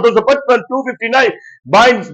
255, 259,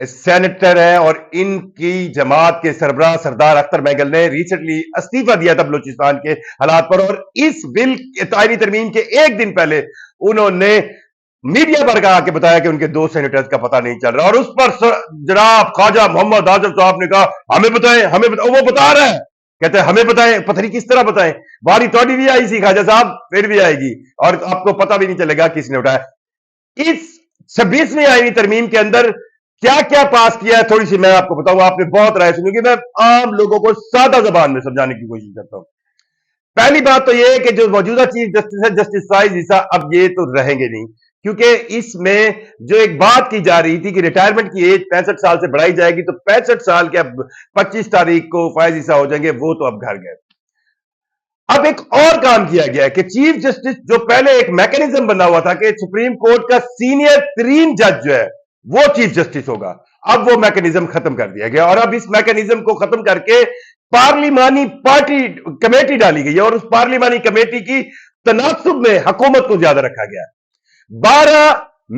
senator ہیں اور ان کی جماعت کے سربراہ سردار اختر محگل نے ریسنٹلی استعفیٰ دیا تھا بلوچستان کے حالات پر، اور اس بل آئینی ترمیم کے ایک دن پہلے انہوں نے میڈیا پر کہا کہ بتایا کہ ان کے 2 سینیٹرز کا پتہ نہیں چل رہا، اور اس پر جناب خواجہ محمد آصف صاحب نے کہا ہمیں بتائیں وہ بتا رہا ہے، کہتے ہیں ہمیں بتائیں، پتہ نہیں کس طرح بتائیں، باری توڑی بھی آئی سی خواجہ صاحب، پھر بھی آئے گی اور آپ کو پتہ بھی نہیں چلے گا کس نے اٹھایا۔ اس 26ویں آئینی ترمیم کے اندر کیا کیا پاس کیا ہے تھوڑی سی میں آپ کو بتاؤں، آپ نے بہت رائے سنی کہ میں عام لوگوں کو سادہ زبان میں سمجھانے کی کوشش کرتا ہوں۔ پہلی بات تو یہ ہے کہ جو موجودہ چیف جسٹس ہے جسٹس فائز عیسیٰ اب یہ تو رہیں گے نہیں، کیونکہ اس میں جو ایک بات کی جا رہی تھی کہ ریٹائرمنٹ کی ایج 65 سال سے بڑھائی جائے گی، تو 65 سال کے اب 25 تاریخ کو فائز عیسیٰ ہو جائیں گے، وہ تو اب گھر گئے۔ اب ایک اور کام کیا گیا ہے کہ چیف جسٹس جو پہلے ایک میکنزم بنا ہوا تھا کہ سپریم کورٹ کا سینئر ترین جج جو ہے وہ چیف جسٹس ہوگا، اب وہ میکنزم ختم کر دیا گیا، اور اب اس میکنزم کو ختم کر کے پارلیمانی پارٹی کمیٹی ڈالی گئی ہے، اور اس پارلیمانی کمیٹی کی تناسب میں حکومت کو زیادہ رکھا گیا ہے۔ 12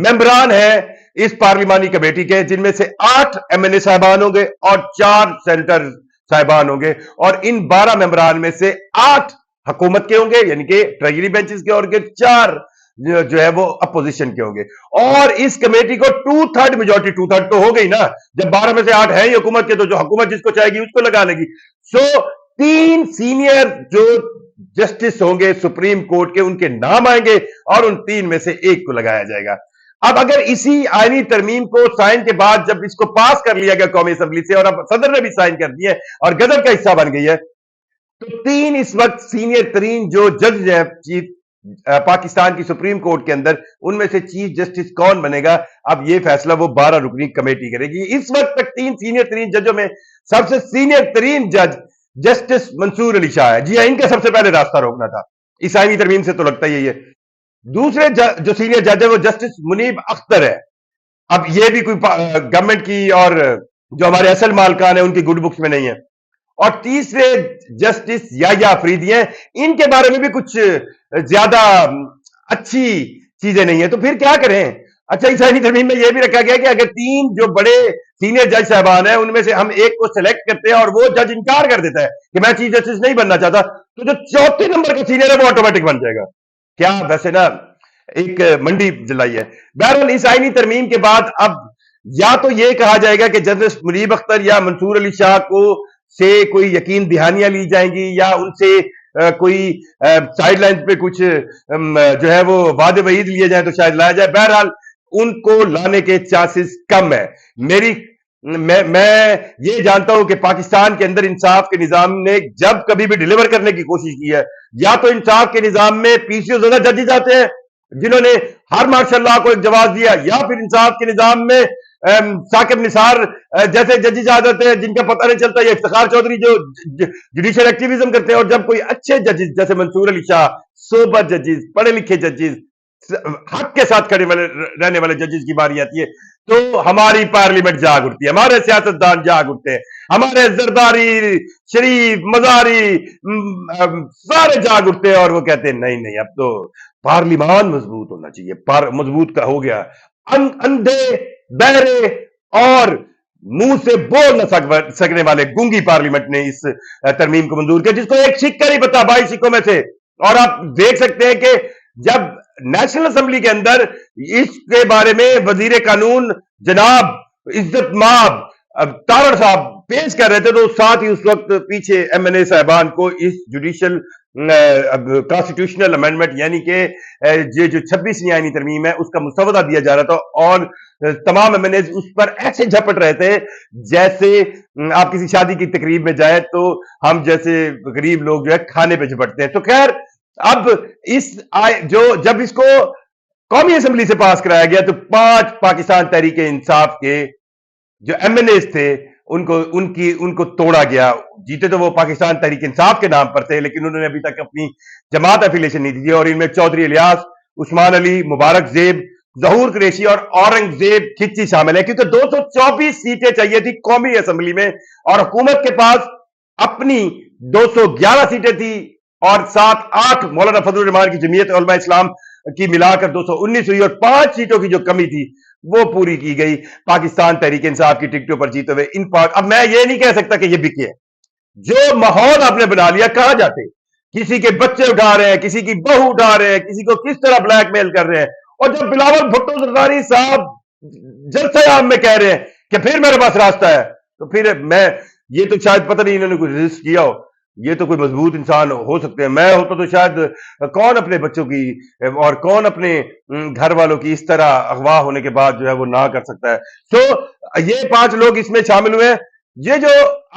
ممبران ہیں اس پارلیمانی کمیٹی کے، جن میں سے 8 ایم این اے صاحبان ہوں گے اور 4 سینیٹر صاحبان ہوں گے، اور ان 12 ممبران میں سے 8 حکومت کے ہوں گے یعنی کہ ٹریجری بینچز کے، اور 4 جو ہے وہ اپوزیشن کے ہوں گے، اور اس کمیٹی کو 2/3 میجورٹی، 2/3 تو ہو گئی نا، جب 12 میں سے 8 ہیں ہی حکومت کے، تو جو حکومت جس کو چاہے گی اس کو لگا لے گی۔ سو 3 سینئر جو جسٹس ہوں گے سپریم کورٹ کے، ان کے نام آئیں گے اور ان 3 میں سے ایک کو لگایا جائے گا۔ اب اگر اسی آئینی ترمیم کو سائن کے بعد جب اس کو پاس کر لیا گیا قومی اسمبلی سے، اور اب صدر نے بھی سائن کر دی ہے اور گزر کا حصہ بن گئی ہے، تو 3 اس وقت سینئر ترین جو جج ہیں چیف پاکستان کی سپریم کورٹ کے اندر، ان میں سے چیف جسٹس کون بنے گا، اب یہ فیصلہ وہ 12 رکنی کمیٹی کرے گی۔ اس وقت تک 3 سینئر ترین ججوں میں سب سے سینئر ترین جج جسٹس منصور علی شاہ ہے، جی ہاں، ان کا سب سے پہلے راستہ روکنا تھا، اس آئینی ترمیم سے تو لگتا ہی ہے۔ دوسرے جو سینئر جج ہے وہ جسٹس منیب اختر ہے، اب یہ بھی کوئی گورنمنٹ کی اور جو ہمارے اصل مالکان ہیں ان کی گڈ بکس میں نہیں ہے۔ اور تیسرے جسٹس یحییٰ افریدی ہیں، ان کے بارے میں بھی کچھ زیادہ اچھی چیزیں نہیں ہیں، تو پھر کیا کریں؟ اچھا، اس آئینی ترمیم میں یہ بھی رکھا گیا کہ اگر 3 جو بڑے سینئر جج صاحبان ہیں ان میں سے ہم ایک کو سلیکٹ کرتے ہیں اور وہ جج انکار کر دیتا ہے کہ میں چیف جسٹس نہیں بننا چاہتا، تو جو 4تھے نمبر کا سینئر ہے وہ آٹومیٹک بن جائے گا۔ کیا ویسے نا ایک منڈی جلائی ہے۔ بہرحال اس آئینی ترمیم کے بعد اب یا تو یہ کہا جائے گا کہ جسٹس منیب اختر یا منصور علی شاہ کو سے کوئی یقین دہانیاں لی جائیں گی، یا ان سے کوئی سائیڈ لائن پہ کچھ جو ہے وہ وعدے وعید لیے جائیں تو شاید لایا جائے۔ بہرحال ان کو لانے کے چانسز کم ہے۔ میں یہ جانتا ہوں کہ پاکستان کے اندر انصاف کے نظام نے جب کبھی بھی ڈیلیور کرنے کی کوشش کی ہے، یا تو انصاف کے نظام میں PCO زدہ ججز آتے ہیں جنہوں نے ہر ماشاء اللہ کو ایک جواز دیا، یا پھر انصاف کے نظام میں ثاقب نثار جیسے ججز آ جاتے ہیں جن کا پتہ نہیں چلتا، یا افتخار چودھری جو جوڈیشل ایکٹیویزم کرتے ہیں، اور جب کوئی اچھے ججز جیسے منصور علی شاہ، سوبر ججز، پڑھے لکھے ججز، حق کے ساتھ کھڑے رہنے والے ججز کی باری آتی ہے، تو ہماری پارلیمنٹ جاگ اٹھتی ہے، ہمارے سیاستدان جاگ اٹھتے ہیں، ہمارے زرداری، شریف، مزاری سارے جاگ اٹھتے ہیں، اور وہ کہتے ہیں نہیں اب تو پارلیمان مضبوط ہونا چاہیے، مضبوط کا ہو گیا، اندھے، بہرے اور منہ سے بول نہ سکنے والے گونگی پارلیمنٹ نے اس ترمیم کو منظور کیا، جس کو ایک سکہ نہیں پتا 22 سکوں میں سے۔ اور آپ دیکھ سکتے ہیں کہ جب نیشنل اسمبلی کے اندر اس کے بارے میں وزیر قانون جناب عزت مآب تارڑ صاحب پیش کر رہے تھے، تو ساتھ ہی اس وقت پیچھے ایم این اے صاحبان کو اس جوڈیشل کانسٹیٹیوشنل امینڈمنٹ یعنی کہ یہ جو 26ویں آئینی ترمیم ہے اس کا مسودہ دیا جا رہا تھا، اور تمام ایم این ایز اس پر ایسے جھپٹ رہے تھے جیسے آپ کسی شادی کی تقریب میں جائیں تو ہم جیسے غریب لوگ جو ہے کھانے پہ جھپٹتے ہیں۔ تو خیر، اب جب اس کو قومی اسمبلی سے پاس کرایا گیا تو 5 پاکستان تحریک انصاف کے جو ایم این ایز تھے ان کو توڑا گیا۔ جیتے تو وہ پاکستان تحریک انصاف کے نام پر تھے، لیکن انہوں نے ابھی تک اپنی جماعت افیلیشن نہیں دی، اور ان میں چودھری الیاس، عثمان علی، مبارک زیب، ظہور قریشی اور اورنگزیب کھچی شامل ہے، کیونکہ 224 سیٹیں چاہیے تھی قومی اسمبلی میں، اور حکومت کے پاس اپنی 211 سیٹیں تھی، اور 8 مولانا فضل الرحمان کی جمعیت علماء اسلام کی ملا کر 219 ہوئی، اور 5 سیٹوں کی جو کمی تھی وہ پوری کی گئی پاکستان تحریک انصاف کی ٹکٹوں پر جیتے ہوئے ان پاک. اب میں یہ نہیں کہہ سکتا کہ یہ بکے ہیں. جو ماحول آپ نے بنا لیا, کہاں جاتے, کسی کے بچے اٹھا رہے ہیں, کسی کی بہو اٹھا رہے ہیں, کسی کو کس طرح بلیک میل کر رہے ہیں. اور جب بلاول بھٹو زرداری صاحب جلسہ عام میں کہہ رہے ہیں کہ پھر میرے پاس راستہ ہے, تو پھر میں یہ تو شاید پتہ نہیں انہوں نے کوئی رجسٹ کیا ہو, یہ تو کوئی مضبوط انسان ہو سکتے ہیں. میں ہوتا تو شاید کون اپنے بچوں کی اور کون اپنے گھر والوں کی اس طرح اغوا ہونے کے بعد جو ہے وہ نہ کر سکتا ہے. سو یہ 5 لوگ اس میں شامل ہوئے ہیں. یہ جو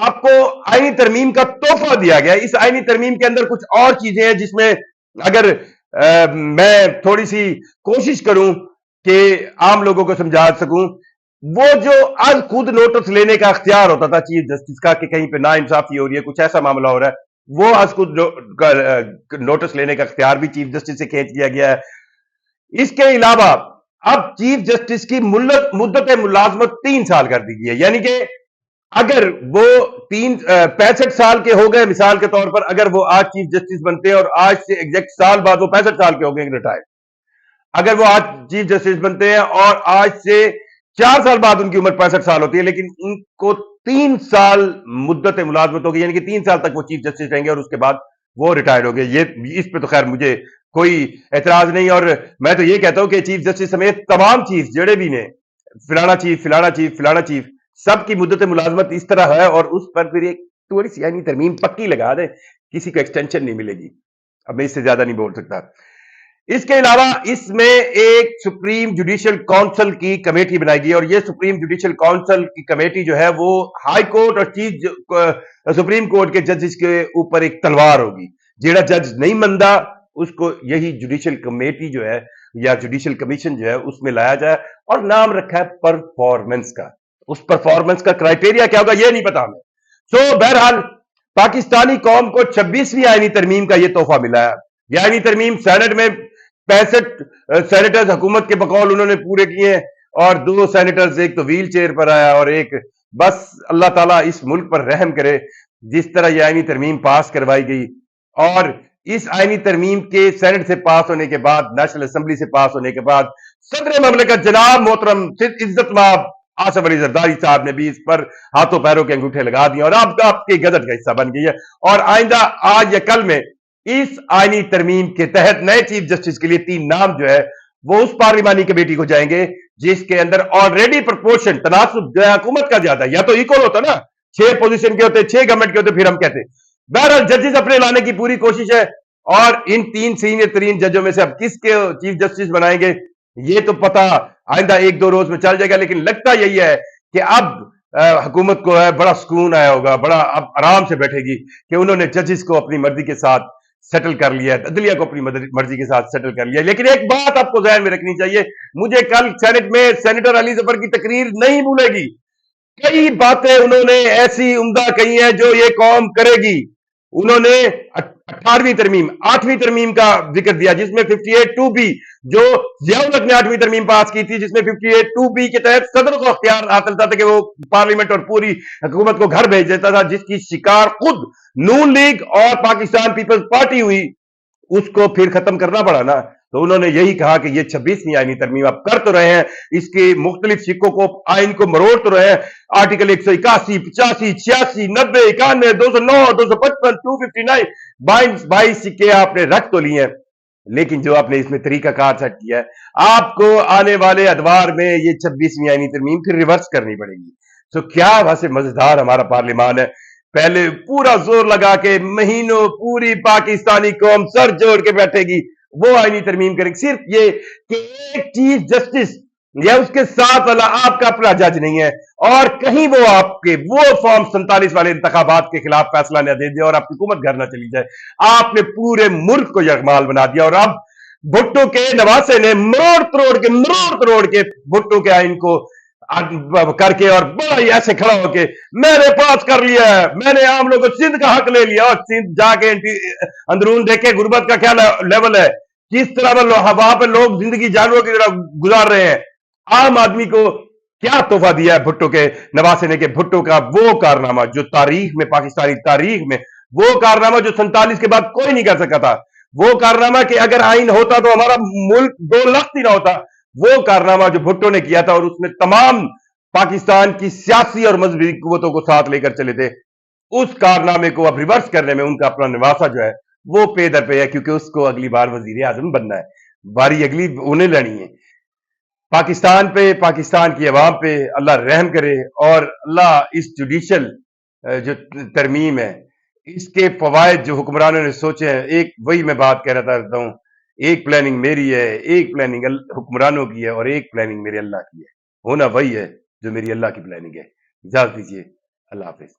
آپ کو آئینی ترمیم کا تحفہ دیا گیا, اس آئینی ترمیم کے اندر کچھ اور چیزیں ہیں جس میں اگر میں تھوڑی سی کوشش کروں کہ عام لوگوں کو سمجھا سکوں, وہ جو آج خود نوٹس لینے کا اختیار ہوتا تھا چیف جسٹس کا کہ کہیں پہ نا انصافی ہو رہی ہے, کچھ ایسا معاملہ ہو رہا ہے, وہ آج خود نوٹس لینے کا اختیار بھی چیف جسٹس سے کھینچ لیا گیا ہے. اس کے علاوہ اب چیف جسٹس کی مدت ملازمت 3 سال کر دی گئی ہے. یعنی کہ اگر وہ 65 سال کے ہو گئے مثال کے طور پر, اگر وہ آج چیف جسٹس بنتے ہیں اور آج سے ایگزیکٹ سال بعد وہ 65 سال کے ہو گئے ریٹائر, اگر وہ آج چیف جسٹس بنتے ہیں اور آج سے 4 سال بعد ان کی عمر 65 سال ہوتی ہے, لیکن ان کو 3 سال مدت ملازمت ہوگی, یعنی کہ 3 سال تک وہ چیف جسٹس رہیں گے اور اس کے بعد وہ ریٹائر ہو گئے. یہ اس پہ تو خیر مجھے کوئی اعتراض نہیں, اور میں تو یہ کہتا ہوں کہ چیف جسٹس سمیت تمام چیف جڑے بھی نے, فلانا چیف فلانا چیف فلانا چیف, سب کی مدت ملازمت اس طرح ہے اور اس پر پھر ایک تھوڑی سی یعنی ترمیم پکی لگا دیں, کسی کو ایکسٹینشن نہیں ملے گی. اب میں اس سے زیادہ نہیں بول سکتا. اس کے علاوہ اس میں ایک سپریم جوڈیشل کونسل کی کمیٹی بنائی گئی, اور یہ سپریم جوڈیشل کونسل کی کمیٹی جو ہے وہ ہائی کورٹ اور چیف سپریم کورٹ کے ججز کے اوپر ایک تلوار ہوگی. جیڑا جج نہیں مندا اس کو یہی جوڈیشل کمیٹی جو ہے یا جوڈیشل کمیشن جو ہے اس میں لایا جائے, اور نام رکھا ہے پرفارمنس کا. اس پرفارمنس کا کرائٹیریا کیا ہوگا یہ نہیں پتا ہمیں. سو بہرحال پاکستانی قوم کو 26ویں آئینی ترمیم کا یہ تحفہ ملا ہے. یہ آئینی ترمیم سینٹ میں 65 سینیٹرز حکومت کے بقول انہوں نے پورے کیے ہیں, اور 2 سینیٹرز, ایک تو ویل چیئر پر آیا اور ایک بس اللہ تعالیٰ اس ملک پر رحم کرے جس طرح یہ آئینی ترمیم پاس کروائی گئی. اور اس آئینی ترمیم کے سینٹ سے پاس ہونے کے بعد, نیشنل اسمبلی سے پاس ہونے کے بعد, صدر مملکت جناب محترم عزت مآب آصف علی زرداری صاحب نے بھی اس پر ہاتھوں پیروں کے انگوٹھے لگا دیے اور اب آپ کے گزٹ کا حصہ بن گئی ہے. اور آئندہ آج یا کل میں اس آئینی ترمیم کے تحت نئے چیف جسٹس کے لیے 3 نام جو ہے وہ اس پارلیمانی کمیٹی کو جائیں گے جس کے اندر آلریڈی پرپورشن تناسب جو ہے حکومت کا زیادہ ہے. یا تو ایکول ہوتا نا, 6 پوزیشن کے ہوتے, 6 گورنمنٹ کے ہوتے, پھر ہم کہتے. بہرحال ججز اپنے لانے کی پوری کوشش ہے, اور ان 3 سینئر ترین ججوں میں سے اب کس کے چیف جسٹس بنائیں گے یہ تو پتا آئندہ 1-2 روز میں چل جائے گا. لیکن لگتا یہی ہے کہ اب حکومت کو ہے بڑا سکون آیا ہوگا, بڑا اب آرام سے بیٹھے گی کہ انہوں نے ججز کو اپنی مرضی کے ساتھ سیٹل کر لیا ہے, عدلیہ کو اپنی مرضی کے ساتھ سیٹل کر لیا. لیکن ایک بات آپ کو ذہن میں رکھنی چاہیے, مجھے کل سینٹ میں سینیٹر علی ظفر کی تقریر نہیں بھولے گی. کئی باتیں انہوں نے ایسی عمدہ کہی ہیں جو یہ قوم کرے گی. انہوں نے 18ویں ترمیم 8ویں ترمیم کا ذکر دیا جس میں 58(2)B جو ضیاء الحق نے 8ویں ترمیم پاس کی تھی, جس میں 58(2)B کے تحت صدر کو اختیار حاصل تھا کہ وہ پارلیمنٹ اور پوری حکومت کو گھر بھیج دیتا تھا, جس کی شکار خود نون لیگ اور پاکستان پیپلز پارٹی ہوئی. اس کو پھر ختم کرنا پڑا نا. تو انہوں نے یہی کہا کہ یہ 26ویں آئینی ترمیم آپ کر تو رہے ہیں, اس کے مختلف سکوں کو آئین کو مروڑ تو رہے ہیں, آرٹیکل 181 85 86 90 91 209 255 259 22 سکے آپ نے رکھ تو لیے ہیں, لیکن جو آپ نے اس میں طریقہ کار سیٹ کیا ہے آپ کو آنے والے ادوار میں یہ 26ویں آئینی ترمیم پھر ریورس کرنی پڑے گی. تو کیا ویسے مزیدار ہمارا پارلیمان ہے, پہلے پورا زور لگا کے مہینوں پوری پاکستانی قوم سر جوڑ کے بیٹھے گی, وہ آئینی ترمیم کرے گی. صرف یہ کہ ایک چیف جسٹس یا اس کے ساتھ والا آپ کا اپنا جج نہیں ہے اور کہیں وہ آپ کے وہ فارم 47 والے انتخابات کے خلاف فیصلہ نہ دے دے اور آپ کی حکومت گھر نہ چلی جائے. آپ نے پورے ملک کو یرغمال بنا دیا, اور اب بھٹو کے نواسے نے مروڑ توڑ کے بھٹو کے آئین کو کر کے اور بڑا ہی ایسے کھڑا ہو کے میں نے پاس کر لیا ہے, میں نے عام لوگوں کو سندھ کا حق لے لیا. اور سندھ جا کے اندرون دیکھے غربت کا کیا لیول ہے, کس طرح وہاں پہ لوگ زندگی جانوروں کی طرح گزار رہے ہیں. عام آدمی کو کیا تحفہ دیا ہے بھٹو کے نواسے نے, کہ بھٹو کا وہ کارنامہ جو تاریخ میں پاکستانی تاریخ میں وہ کارنامہ جو 47 کے بعد کوئی نہیں کر سکا تھا, وہ کارنامہ کہ اگر آئین ہوتا تو ہمارا ملک 2 لخت ہی نہ ہوتا, وہ کارنامہ جو بھٹو نے کیا تھا اور اس میں تمام پاکستان کی سیاسی اور مذہبی قوتوں کو ساتھ لے کر چلے تھے، اس کارنامے کو اب ریورس کرنے میں ان کا اپنا نواسا جو ہے وہ پے در پے ہے، کیونکہ اس کو اگلی بار وزیر اعظم بننا ہے، باری اگلی انہیں لڑی ہے۔ پاکستان پہ، پاکستان کی عوام پہ اللہ رحم کرے، اور اللہ اس جوڈیشل جو ترمیم ہے اس کے فوائد جو حکمرانوں نے سوچے ہیں، ایک وہی میں بات کہہ رہا رہتا ہوں، ایک پلاننگ میری ہے، ایک پلاننگ حکمرانوں کی ہے، اور ایک پلاننگ میرے اللہ کی ہے، ہونا وہی ہے جو میری اللہ کی پلاننگ ہے۔ اجازت دیجیے، اللہ حافظ۔